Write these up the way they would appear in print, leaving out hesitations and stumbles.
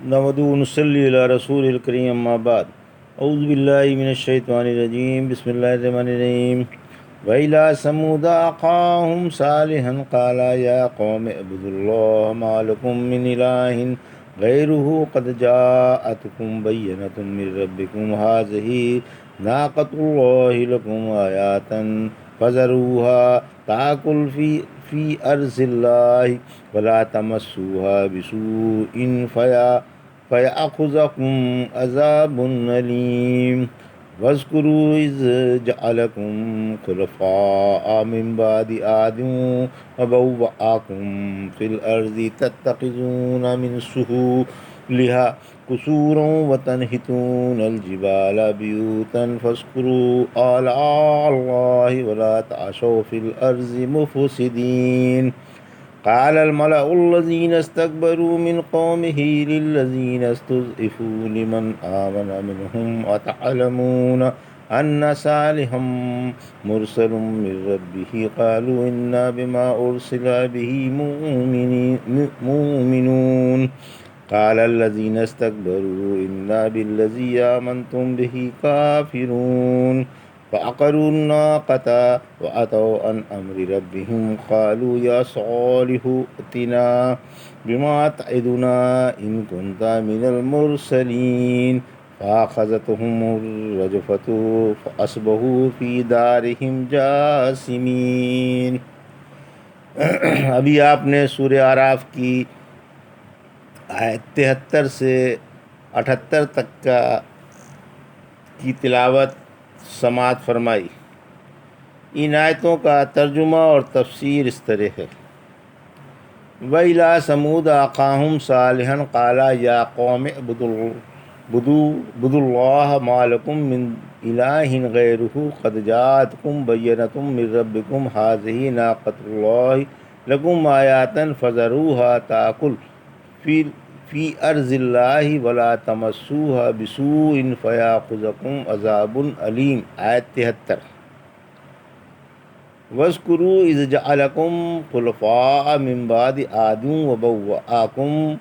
نحمدہ و نصلی علی رسول الکریم اما بعد اعوذ باللہ من الشیطان الرجیم بسم اللہ الرحمن الرحیم وَإِلَىٰ ثَمُودَ أَخَاهُمْ صَالِحًا قَالَ يَا قَوْمِ اعْبُدُوا اللَّهَ مَا لَكُم مِّنْ إِلَٰهٍ غَيْرُهُ قَدْ جَاءَتْكُم بَيِّنَةٌ مِّن رَّبِّكُمْ هَٰذِهِ نَاقَةُ اللَّهِ لَكُمْ آيَةً فَذَرُوهَا تَأْكُلْ فِي أَرْضِ اللَّهِ وَلَا تَمَسُّوهَا بِسُوءٍ فَيَأْخُذَكُمْ عَذَابٌ أَلِيمٌ واذكروا إذ جعلكم خلفاء من بعد عاد وبوأكم في الأرض تتخذون من سهولها قصورا وتنحتون الجبال بيوتا فاذكروا آلاء الله ولا تعثوا في الأرض مفسدين قال الملأ الذين استكبروا من قومه للذين استضعفوا لمن آمن منهم أتعلمون أن صالحا مرسل من ربه قالوا إنا بما أرسل به مؤمنون قال الذين استكبروا إنا بالذي آمنتم به كافرون فعقروا الناقة وأتوا عن أمر ربهم قالوا يا صالح ائتنا بما تعدنا إن كنت من المرسلين فأخذتهم الرجفة فأصبحوا في دارهم جاثمين۔ ابھی آپ نے سورہ اعراف کی آیت 73 سے 78 تک کی تلاوت سماعت فرمائی۔ ان آیتوں کا ترجمہ اور تفسیر اس طرح ہے۔ وَإِلَىٰ ثَمُودَ أَخَاهُمْ صَالِحًا قَالَ يَا قَوْمِ اعْبُدُوا اللَّهَ مَا لَكُم مِّنْ إِلَٰهٍ غَيْرُهُ قَدْ جَاءَتْكُم بَيِّنَةٌ مِّن رَّبِّكُمْ هَٰذِهِ نَاقَةُ اللَّهِ لَكُمْ آيَةً فَذَرُوهَا تَأْكُلْ فِي أَرْضِ اللَّهِ وَلَا تَمَسُّوهَا بِسُوءٍ فَيَأْخُذَكُمْ عَذَابٌ أَلِيمٌ۔ آیت 73۔ وَاذْكُرُوا إِذْ جَعَلَكُمْ خُلَفَاءَ مِن بَعْدِ عَادٍ وَبَوَّأَكُمْ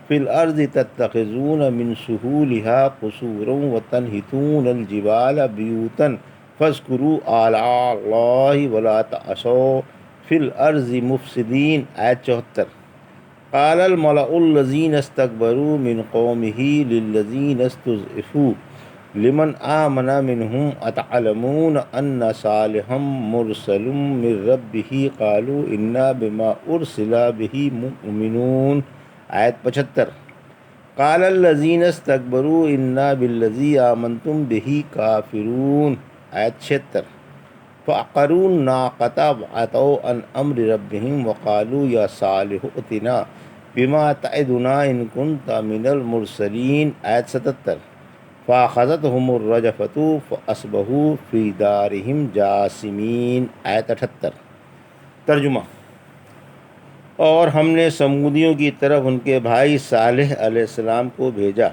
فِي الْأَرْضِ تَتَّخِذُونَ مِن سُهُولِهَا قُصُورًا وَتَنْحِتُونَ الْجِبَالَ بُيُوتًا فَاذْكُرُوا آلاءَ اللَّهِ وَلَا تَعْثَوْا فِي الْأَرْضِ مُفْسِدِينَ۔ آیت 74۔ قال الملأ الذين استكبروا من قومه للذين استضعفوا لمن آمن منهم أتعلمون أن صالحا مرسل من ربه قالوا إنا بما أرسل به مؤمنون۔ آیت 75۔ قال الذين استكبروا إنا بالذي آمنتم به كافرون۔ آیت 76۔ فعقروا الناقة وعتوا عن أمر ربهم وقالوا يا صالح ائتنا بما تعدنا إن كنت من المرسلين۔ آیت 77۔ فأخذتهم الرجفة فأصبحوا في دارهم جاثمين۔ آیت 78۔ ترجمہ۔ اور ہم نے سمودیوں کی طرف ان کے بھائی صالح علیہ السلام کو بھیجا۔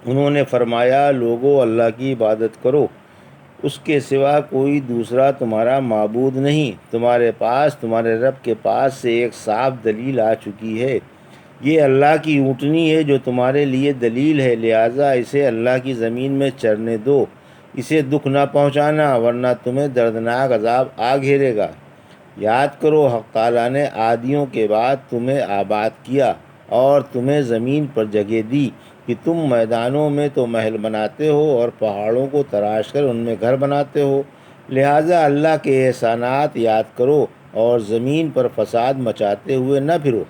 انہوں نے فرمایا، لوگو اللہ کی عبادت کرو، اس کے سوا کوئی دوسرا تمہارا معبود نہیں۔ تمہارے پاس تمہارے رب کے پاس سے ایک صاف دلیل آ چکی ہے۔ یہ اللہ کی اونٹنی ہے جو تمہارے لیے دلیل ہے، لہٰذا اسے اللہ کی زمین میں چرنے دو، اسے دکھ نہ پہنچانا ورنہ تمہیں دردناک عذاب آ گھیرے گا۔ یاد کرو، حق تعالیٰ نے عادیوں کے بعد تمہیں آباد کیا اور تمہیں زمین پر جگہ دی کہ تم میدانوں میں تو محل بناتے ہو اور پہاڑوں کو تراش کر ان میں گھر بناتے ہو، لہٰذا اللہ کے احسانات یاد کرو اور زمین پر فساد مچاتے ہوئے نہ پھرو۔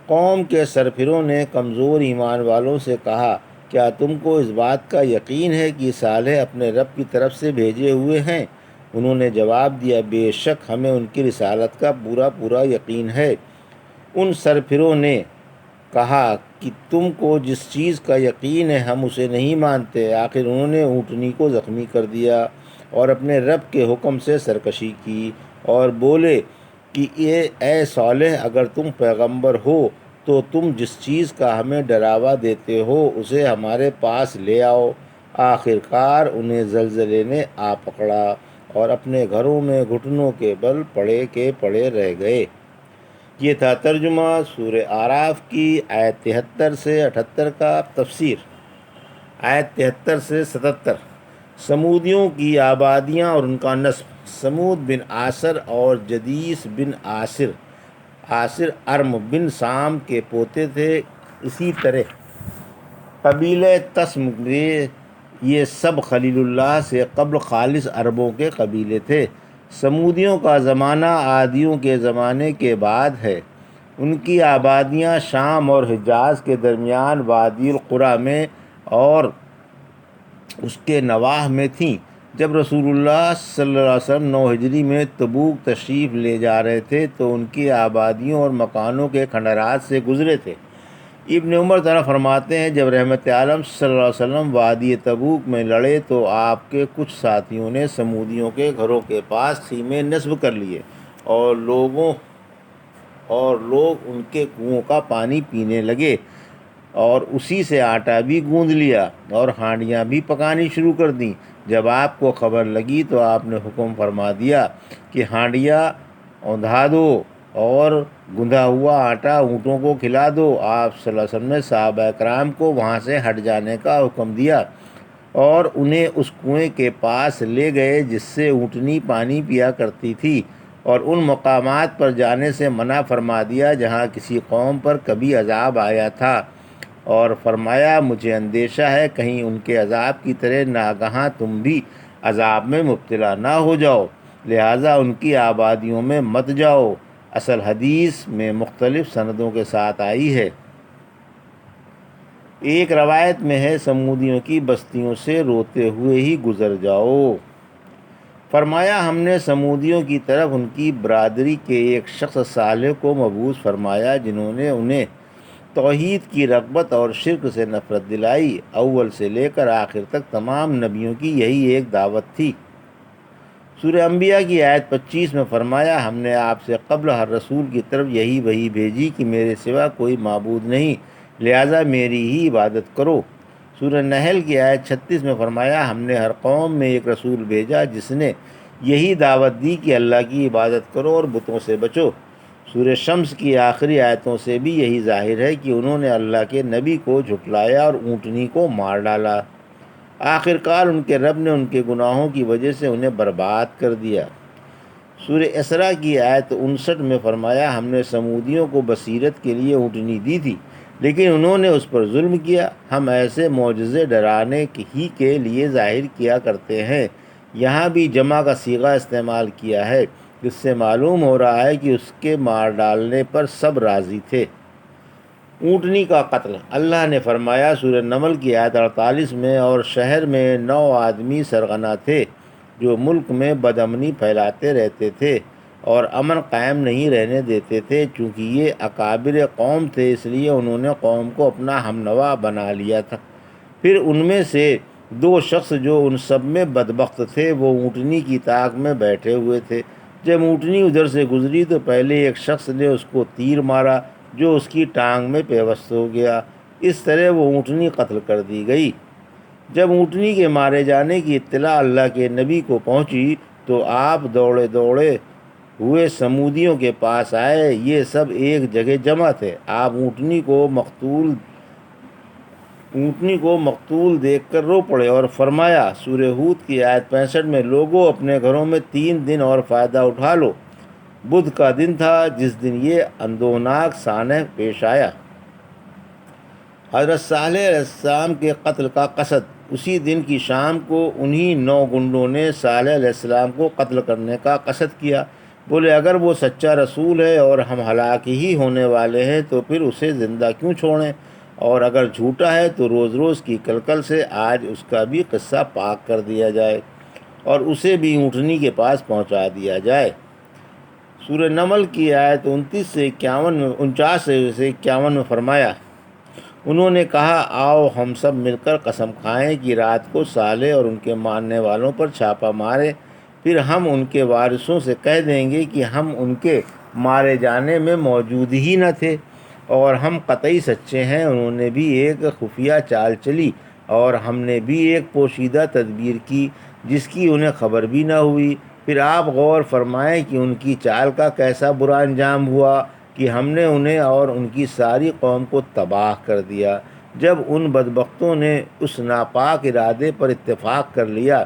قوم کے سربراہوں نے کمزور ایمان والوں سے کہا، کیا تم کو اس بات کا یقین ہے کہ صالح اپنے رب کی طرف سے بھیجے ہوئے ہیں؟ انہوں نے جواب دیا، بے شک ہمیں ان کی رسالت کا پورا یقین ہے۔ ان سربراہوں نے کہا کہ تم کو جس چیز کا یقین ہے ہم اسے نہیں مانتے۔ آخر انہوں نے اونٹنی کو زخمی کر دیا اور اپنے رب کے حکم سے سرکشی کی اور بولے کہ اے صالح، اگر تم پیغمبر ہو تو تم جس چیز کا ہمیں ڈراوا دیتے ہو اسے ہمارے پاس لے آؤ۔ آخر کار انہیں زلزلے نے آ پکڑا اور اپنے گھروں میں گھٹنوں کے بل پڑے کے پڑے رہ گئے۔ یہ تھا ترجمہ سورہ اعراف کی آیت 73 سے 78 کا تفسیر۔ آیت 73 سے 77۔ سمودیوں کی آبادیاں اور ان کا نسب۔ سمود بن آصر اور جدیس بن آصر ارم بن سام کے پوتے تھے۔ اسی طرح قبیلہ تسم میں یہ سب خلیل اللہ سے قبل خالص عربوں کے قبیلے تھے۔ سمودیوں کا زمانہ عادیوں کے زمانے کے بعد ہے۔ ان کی آبادیاں شام اور حجاز کے درمیان وادی القریٰ میں اور اس کے نواح میں تھیں۔ جب رسول اللہ صلی اللہ علیہ وسلم 9 ہجری میں تبوک تشریف لے جا رہے تھے تو ان کی آبادیوں اور مکانوں کے کھنڈرات سے گزرے تھے۔ ابن عمر تعالیٰ فرماتے ہیں جب رحمت عالم صلی اللہ علیہ وسلم وادی تبوک میں لڑے تو آپ کے کچھ ساتھیوں نے سمودیوں کے گھروں کے پاس خیمے نصب کر لیے اور لوگ ان کے کنوؤں کا پانی پینے لگے اور اسی سے آٹا بھی گوندھ لیا اور ہانڈیاں بھی پکانی شروع کر دیں۔ جب آپ کو خبر لگی تو آپ نے حکم فرما دیا کہ ہانڈیاں اوندھا دو اور گندھا ہوا آٹا اونٹوں کو کھلا دو۔ آپ صلی اللہ علیہ وسلم نے صحابہ کرام کو وہاں سے ہٹ جانے کا حکم دیا اور انہیں اس کنویں کے پاس لے گئے جس سے اونٹنی پانی پیا کرتی تھی، اور ان مقامات پر جانے سے منع فرما دیا جہاں کسی قوم پر کبھی عذاب آیا تھا، اور فرمایا مجھے اندیشہ ہے کہیں ان کے عذاب کی طرح ناگہاں تم بھی عذاب میں مبتلا نہ ہو جاؤ، لہٰذا ان کی آبادیوں میں مت جاؤ۔ اصل حدیث میں مختلف سندوں کے ساتھ آئی ہے۔ ایک روایت میں ہے سمودیوں کی بستیوں سے روتے ہوئے ہی گزر جاؤ۔ فرمایا ہم نے سمودیوں کی طرف ان کی برادری کے ایک شخص صالح کو مبعوث فرمایا جنہوں نے انہیں توحید کی رغبت اور شرک سے نفرت دلائی۔ اول سے لے کر آخر تک تمام نبیوں کی یہی ایک دعوت تھی۔ سورہ انبیاء کی آیت 25 میں فرمایا ہم نے آپ سے قبل ہر رسول کی طرف یہی وحی بھیجی کہ میرے سوا کوئی معبود نہیں، لہٰذا میری ہی عبادت کرو۔ سورہ نحل کی آیت 36 میں فرمایا ہم نے ہر قوم میں ایک رسول بھیجا جس نے یہی دعوت دی کہ اللہ کی عبادت کرو اور بتوں سے بچو۔ سورہ شمس کی آخری آیتوں سے بھی یہی ظاہر ہے کہ انہوں نے اللہ کے نبی کو جھٹلایا اور اونٹنی کو مار ڈالا۔ آخر کار ان کے رب نے ان کے گناہوں کی وجہ سے انہیں برباد کر دیا۔ سورہ اسراء کی آیت 59 میں فرمایا ہم نے سمودیوں کو بصیرت کے لیے اونٹنی دی تھی لیکن انہوں نے اس پر ظلم کیا۔ ہم ایسے معجزے ڈرانے ہی کے لیے ظاہر کیا کرتے ہیں۔ یہاں بھی جمع کا صیغہ استعمال کیا ہے، جس سے معلوم ہو رہا ہے کہ اس کے مار ڈالنے پر سب راضی تھے۔ اونٹنی کا قتل۔ اللہ نے فرمایا سورہ نمل کی آیت 48 میں اور شہر میں 9 آدمی سرغنہ تھے جو ملک میں بدامنی پھیلاتے رہتے تھے اور امن قائم نہیں رہنے دیتے تھے، چونکہ یہ اکابر قوم تھے اس لیے انہوں نے قوم کو اپنا ہمنوا بنا لیا تھا۔ پھر ان میں سے 2 شخص جو ان سب میں بدبخت تھے وہ اونٹنی کی طاق میں بیٹھے ہوئے تھے۔ جب اونٹنی ادھر سے گزری تو پہلے ایک شخص نے اس کو تیر مارا جو اس کی ٹانگ میں پیوست ہو گیا، اس طرح وہ اونٹنی قتل کر دی گئی۔ جب اونٹنی کے مارے جانے کی اطلاع اللہ کے نبی کو پہنچی تو آپ دوڑے ہوئے سمودیوں کے پاس آئے، یہ سب ایک جگہ جمع تھے۔ آپ اونٹنی کو مقتول دیکھ کر رو پڑے اور فرمایا سورہ ہود کی آیت 65 میں لوگوں اپنے گھروں میں 3 دن اور فائدہ اٹھا لو۔ بدھ کا دن تھا جس دن یہ اندوناک سانحہ پیش آیا۔ حضرت صالح علیہ السلام کے قتل کا قصد۔ اسی دن کی شام کو انہی 9 گنڈوں نے صالح علیہ السلام کو قتل کرنے کا قصد کیا۔ بولے اگر وہ سچا رسول ہے اور ہم ہلاک ہی ہونے والے ہیں تو پھر اسے زندہ کیوں چھوڑیں، اور اگر جھوٹا ہے تو روز روز کی کلکل سے آج اس کا بھی قصہ پاک کر دیا جائے اور اسے بھی اونٹنی کے پاس پہنچا دیا جائے۔ سورہ نمل کی آیت 49 سے 51 میں فرمایا انہوں نے کہا آؤ ہم سب مل کر قسم کھائیں کہ رات کو صالح اور ان کے ماننے والوں پر چھاپا مارے، پھر ہم ان کے وارثوں سے کہہ دیں گے کہ ہم ان کے مارے جانے میں موجود ہی نہ تھے اور ہم قطعی سچے ہیں۔ انہوں نے بھی ایک خفیہ چال چلی اور ہم نے بھی ایک پوشیدہ تدبیر کی جس کی انہیں خبر بھی نہ ہوئی۔ پھر آپ غور فرمائیں کہ ان کی چال کا کیسا برا انجام ہوا۔ کہ ہم نے انہیں اور ان کی ساری قوم کو تباہ کر دیا۔ جب ان بدبختوں نے اس ناپاک ارادے پر اتفاق کر لیا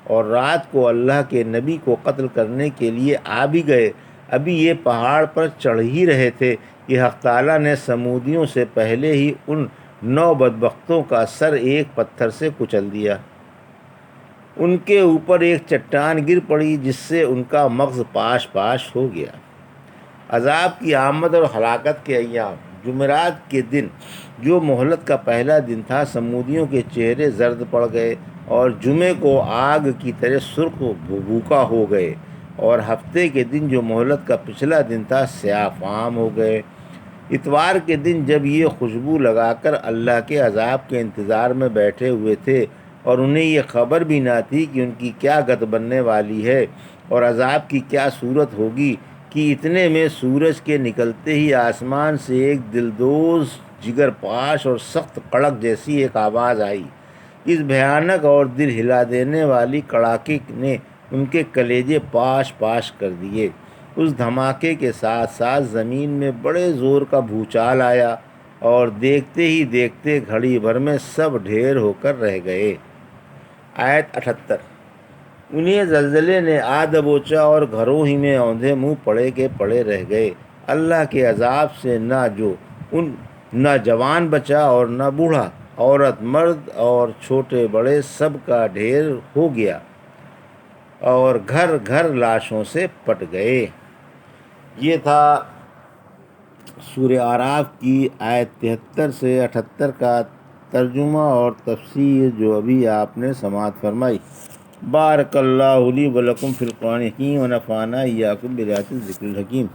اور رات کو اللہ کے نبی کو قتل کرنے کے لیے آ بھی گئے، ابھی یہ پہاڑ پر چڑھ ہی رہے تھے کہ حق تعالیٰ نے سمودیوں سے پہلے ہی ان 9 بدبختوں کا سر ایک پتھر سے کچل دیا۔ ان کے اوپر ایک چٹان گر پڑی جس سے ان کا مغز پاش پاش ہو گیا۔ عذاب کی آمد اور ہلاکت کے ایام۔ جمعرات کے دن جو مہلت کا پہلا دن تھا، سمودیوں کے چہرے زرد پڑ گئے اور جمعے کو آگ کی طرح سرخ بھوکا ہو گئے، اور ہفتے کے دن جو مہلت کا پچھلا دن تھا سیاہ فام ہو گئے۔ اتوار کے دن جب یہ خوشبو لگا کر اللہ کے عذاب کے انتظار میں بیٹھے ہوئے تھے اور انہیں یہ خبر بھی نہ تھی کہ ان کی کیا گت بننے والی ہے اور عذاب کی کیا صورت ہوگی، کہ اتنے میں سورج کے نکلتے ہی آسمان سے ایک دلدوز، جگر پاش اور سخت کڑک جیسی ایک آواز آئی۔ اس بھیانک اور دل ہلا دینے والی کڑاکے نے ان کے کلیجے پاش پاش کر دیے۔ اس دھماکے کے ساتھ ساتھ زمین میں بڑے زور کا بھوچال آیا اور دیکھتے ہی دیکھتے گھڑی بھر میں سب ڈھیر ہو کر رہ گئے۔ آیت 78۔ انہیں زلزلے نے آ دبوچا اور گھروں ہی میں اوندھے منہ پڑے کے پڑے رہ گئے۔ اللہ کے عذاب سے نہ جوان بچا اور نہ بوڑھا، عورت مرد اور چھوٹے بڑے سب کا ڈھیر ہو گیا اور گھر گھر لاشوں سے پٹ گئے۔ یہ تھا سورہ اعراف کی آیت 73 سے 78 کا ترجمہ اور تفسیر جو ابھی آپ نے سماعت فرمائی۔ بارک اللہ لی و لکم فی القرآن الحکیم و نفعنا ایاکم بآیات الذکر الحکیم۔